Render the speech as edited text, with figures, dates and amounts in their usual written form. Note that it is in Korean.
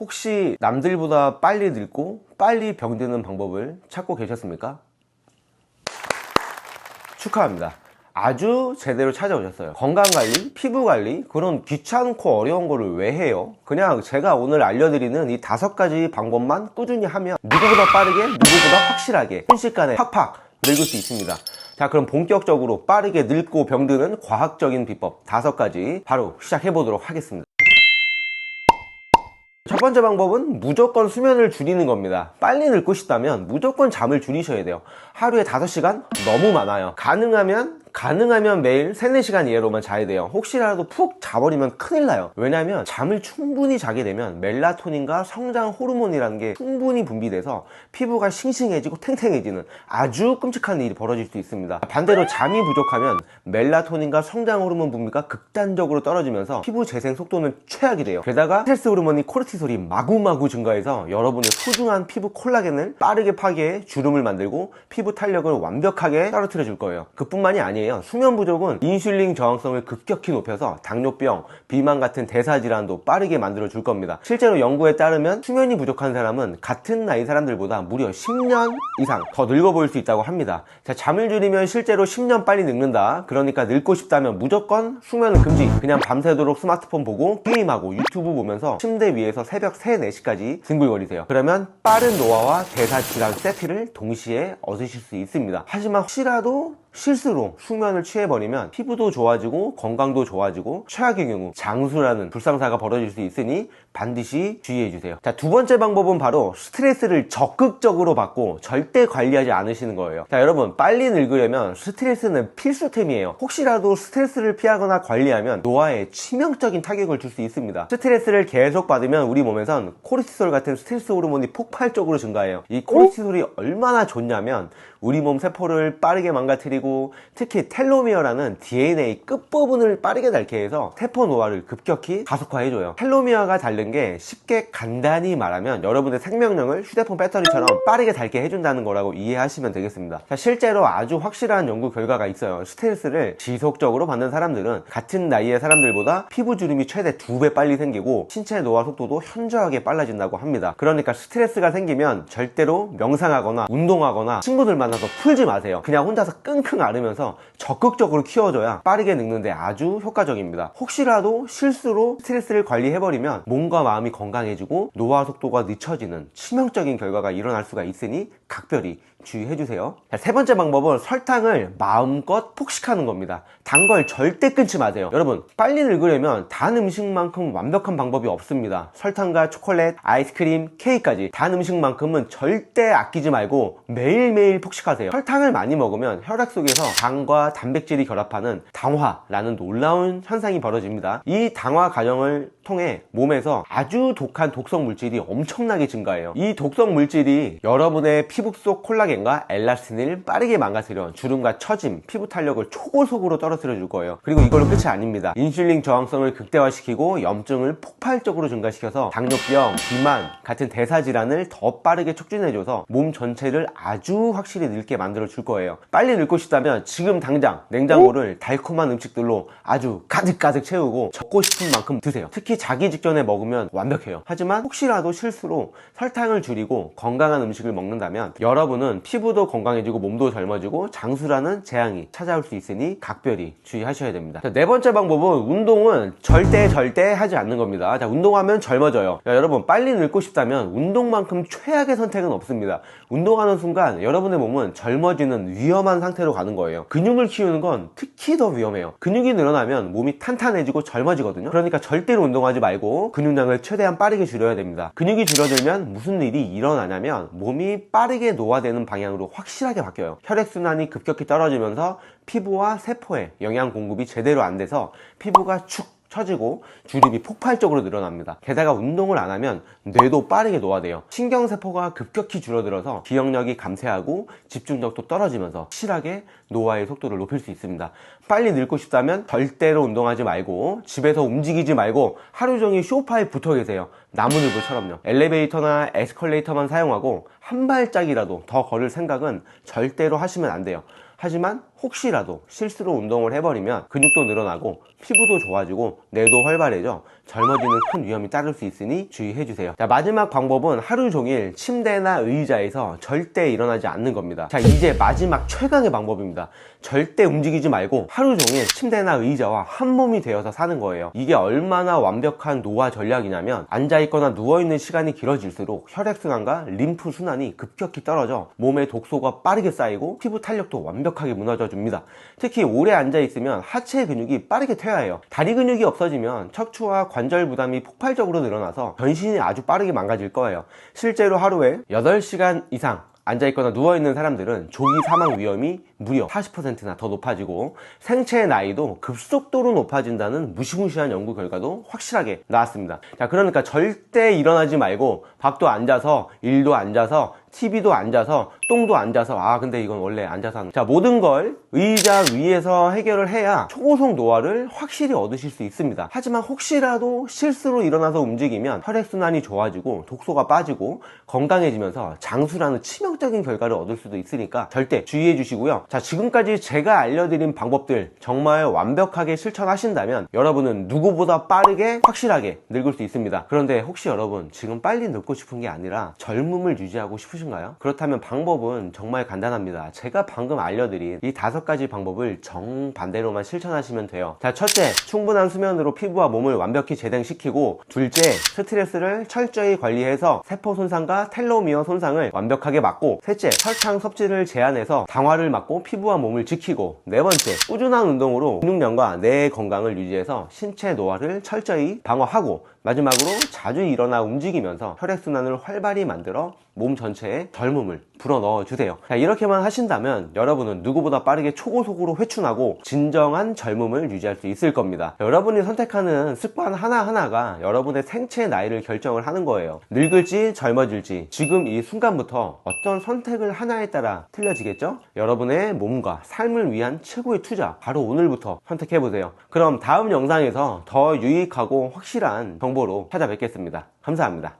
혹시 남들보다 빨리 늙고 빨리 병드는 방법을 찾고 계셨습니까? 축하합니다. 아주 제대로 찾아오셨어요. 건강관리, 피부관리, 그런 귀찮고 어려운 거를 왜 해요? 그냥 제가 오늘 알려드리는 이 5가지 방법만 꾸준히 하면 누구보다 빠르게, 누구보다 확실하게 순식간에 팍팍 늙을 수 있습니다. 자, 그럼 본격적으로 빠르게 늙고 병드는 과학적인 비법 5가지 바로 시작해보도록 하겠습니다. 첫 번째 방법은 무조건 수면을 줄이는 겁니다. 빨리 늙고 싶다면 무조건 잠을 줄이셔야 돼요. 하루에 5시간? 너무 많아요. 가능하면 매일 3, 4시간 이하로만 자야 돼요. 혹시라도 푹 자버리면 큰일 나요. 왜냐면 잠을 충분히 자게 되면 멜라토닌과 성장 호르몬이라는 게 충분히 분비돼서 피부가 싱싱해지고 탱탱해지는 아주 끔찍한 일이 벌어질 수 있습니다. 반대로 잠이 부족하면 멜라토닌과 성장 호르몬 분비가 극단적으로 떨어지면서 피부 재생 속도는 최악이 돼요. 게다가 스트레스 호르몬이 코르티솔이 마구마구 증가해서 여러분의 소중한 피부 콜라겐을 빠르게 파괴해 주름을 만들고 피부 탄력을 완벽하게 떨어뜨려 줄 거예요. 그뿐만이 아니에요. 수면 부족은 인슐린 저항성을 급격히 높여서 당뇨병, 비만 같은 대사질환도 빠르게 만들어 줄 겁니다. 실제로 연구에 따르면 수면이 부족한 사람은 같은 나이 사람들보다 무려 10년 이상 더 늙어 보일 수 있다고 합니다. 자, 잠을 줄이면 실제로 10년 빨리 늙는다. 그러니까 늙고 싶다면 무조건 수면을 금지. 그냥 밤새도록 스마트폰 보고 게임하고 유튜브 보면서 침대 위에서 새벽 3, 4시까지 뒹굴거리세요. 그러면 빠른 노화와 대사질환 세트를 동시에 얻으실 수 있습니다. 하지만 혹시라도 실수로 숙면을 취해버리면 피부도 좋아지고 건강도 좋아지고 최악의 경우 장수라는 불상사가 벌어질 수 있으니 반드시 주의해주세요. 자, 두 번째 방법은 바로 스트레스를 적극적으로 받고 절대 관리하지 않으시는 거예요. 자, 여러분, 빨리 늙으려면 스트레스는 필수템이에요. 혹시라도 스트레스를 피하거나 관리하면 노화에 치명적인 타격을 줄 수 있습니다. 스트레스를 계속 받으면 우리 몸에선 코르티솔 같은 스트레스 호르몬이 폭발적으로 증가해요. 이 코르티솔이 얼마나 좋냐면 우리 몸 세포를 빠르게 망가뜨리고 특히 텔로미어라는 DNA 끝부분을 빠르게 닳게 해서 세포 노화를 급격히 가속화해줘요. 텔로미어가 닳는 게 쉽게 간단히 말하면 여러분의 생명력을 휴대폰 배터리처럼 빠르게 닳게 해준다는 거라고 이해하시면 되겠습니다. 자, 실제로 아주 확실한 연구 결과가 있어요. 스트레스를 지속적으로 받는 사람들은 같은 나이의 사람들보다 피부 주름이 최대 2배 빨리 생기고 신체 노화 속도도 현저하게 빨라진다고 합니다. 그러니까 스트레스가 생기면 절대로 명상하거나 운동하거나 친구들 만나서 풀지 마세요. 그냥 혼자서 끙끙 앓으면서 적극적으로 키워줘야 빠르게 늙는데 아주 효과적입니다. 혹시라도 실수로 스트레스를 관리해버리면 몸과 마음이 건강해지고 노화 속도가 늦춰지는 치명적인 결과가 일어날 수가 있으니 각별히 주의해주세요. 자, 세 번째 방법은 설탕을 마음껏 폭식하는 겁니다. 단 걸 절대 끊지 마세요. 여러분, 빨리 늙으려면 단 음식만큼 완벽한 방법이 없습니다. 설탕과 초콜릿, 아이스크림, 케이크까지 단 음식만큼은 절대 아끼지 말고 매일매일 폭식하세요. 설탕을 많이 먹으면 혈액 속에서 당과 단백질이 결합하는 당화라는 놀라운 현상이 벌어집니다. 이 당화 과정을 통해 몸에서 아주 독한 독성 물질이 엄청나게 증가해요. 이 독성 물질이 여러분의 피부 속 콜라겐과 엘라스틴을 빠르게 망가뜨려 주름과 처짐, 피부 탄력을 초고속으로 떨어뜨려 줄 거예요. 그리고 이걸로 끝이 아닙니다. 인슐린 저항성을 극대화시키고 염증을 폭발적으로 증가시켜서 당뇨병, 비만 같은 대사질환을 더 빠르게 촉진해줘서 몸 전체를 아주 확실히 늙게 만들어 줄 거예요. 빨리 늙고 싶다면 지금 당장 냉장고를 달콤한 음식들로 아주 가득가득 채우고 적고 싶은 만큼 드세요. 특히 자기 직전에 먹으면 완벽해요. 하지만 혹시라도 실수로 설탕을 줄이고 건강한 음식을 먹는다면 여러분은 피부도 건강해지고 몸도 젊어지고 장수라는 재앙이 찾아올 수 있으니 각별히 주의하셔야 됩니다. 자, 네 번째 방법은 운동은 절대 하지 않는 겁니다. 자, 운동하면 젊어져요. 야, 여러분, 빨리 늙고 싶다면 운동만큼 최악의 선택은 없습니다. 운동하는 순간 여러분의 몸은 젊어지는 위험한 상태로 가는 거예요. 근육을 키우는 건 특히 더 위험해요. 근육이 늘어나면 몸이 탄탄해지고 젊어지거든요. 그러니까 절대로 운동하지 말고 근육량을 최대한 빠르게 줄여야 됩니다. 근육이 줄어들면 무슨 일이 일어나냐면 몸이 빠르게 노화되는 방향으로 확실하게 바뀌어요. 혈액순환이 급격히 떨어지면서 피부와 세포에 영양 공급이 제대로 안 돼서 피부가 축 처지고 주름이 폭발적으로 늘어납니다. 게다가 운동을 안 하면 뇌도 빠르게 노화돼요. 신경세포가 급격히 줄어들어서 기억력이 감퇴하고 집중력도 떨어지면서 확실하게 노화의 속도를 높일 수 있습니다. 빨리 늙고 싶다면 절대로 운동하지 말고 집에서 움직이지 말고 하루 종일 소파에 붙어 계세요. 나무늘보처럼요. 엘리베이터나 에스컬레이터만 사용하고 한 발짝이라도 더 걸을 생각은 절대로 하시면 안 돼요. 하지만 혹시라도 실수로 운동을 해버리면 근육도 늘어나고 피부도 좋아지고 뇌도 활발해져 젊어지는 큰 위험이 따를 수 있으니 주의해주세요. 자, 마지막 방법은 하루 종일 침대나 의자에서 절대 일어나지 않는 겁니다. 자, 이제 마지막 최강의 방법입니다. 절대 움직이지 말고 하루 종일 침대나 의자와 한 몸이 되어서 사는 거예요. 이게 얼마나 완벽한 노화 전략이냐면 앉아있거나 누워있는 시간이 길어질수록 혈액순환과 림프 순환이 급격히 떨어져 몸에 독소가 빠르게 쌓이고 피부 탄력도 완벽하게 무너져 줍니다. 특히 오래 앉아있으면 하체 근육이 빠르게 퇴화해요. 다리 근육이 없어지면 척추와 관절 부담이 폭발적으로 늘어나서 전신이 아주 빠르게 망가질 거예요. 실제로 하루에 8시간 이상 앉아있거나 누워있는 사람들은 조기 사망 위험이 무려 40%나 더 높아지고 생체의 나이도 급속도로 높아진다는 무시무시한 연구 결과도 확실하게 나왔습니다. 자, 그러니까 절대 일어나지 말고 밥도 앉아서, 일도 앉아서, TV도 앉아서, 똥도 앉아서, 근데 이건 원래 앉아서 하는. 자, 모든 걸 의자 위에서 해결을 해야 초고속 노화를 확실히 얻으실 수 있습니다. 하지만 혹시라도 실수로 일어나서 움직이면 혈액순환이 좋아지고 독소가 빠지고 건강해지면서 장수라는 치명적인 결과를 얻을 수도 있으니까 절대 주의해 주시고요. 자, 지금까지 제가 알려드린 방법들 정말 완벽하게 실천하신다면 여러분은 누구보다 빠르게 확실하게 늙을 수 있습니다. 그런데 혹시 여러분 지금 빨리 늙고 싶은 게 아니라 젊음을 유지하고 싶으신가요? 그렇다면 방법은 정말 간단합니다. 제가 방금 알려드린 이 5가지 방법을 정반대로만 실천하시면 돼요. 자, 첫째, 충분한 수면으로 피부와 몸을 완벽히 재생시키고, 둘째, 스트레스를 철저히 관리해서 세포 손상과 텔로미어 손상을 완벽하게 막고, 셋째, 설탕 섭취를 제한해서 당화를 막고 피부와 몸을 지키고, 네 번째, 꾸준한 운동으로 근육량과 뇌 건강을 유지해서 신체 노화를 철저히 방어하고, 마지막으로 자주 일어나 움직이면서 혈액순환을 활발히 만들어 몸 전체에 젊음을 불어넣어 주세요. 자, 이렇게만 하신다면 여러분은 누구보다 빠르게 초고속으로 회춘하고 진정한 젊음을 유지할 수 있을 겁니다. 여러분이 선택하는 습관 하나하나가 여러분의 생체 나이를 결정을 하는 거예요. 늙을지 젊어질지 지금 이 순간부터 어떤 선택을 하나에 따라 틀려지겠죠? 여러분의 몸과 삶을 위한 최고의 투자, 바로 오늘부터 선택해보세요. 그럼 다음 영상에서 더 유익하고 확실한 정보로 찾아뵙겠습니다. 감사합니다.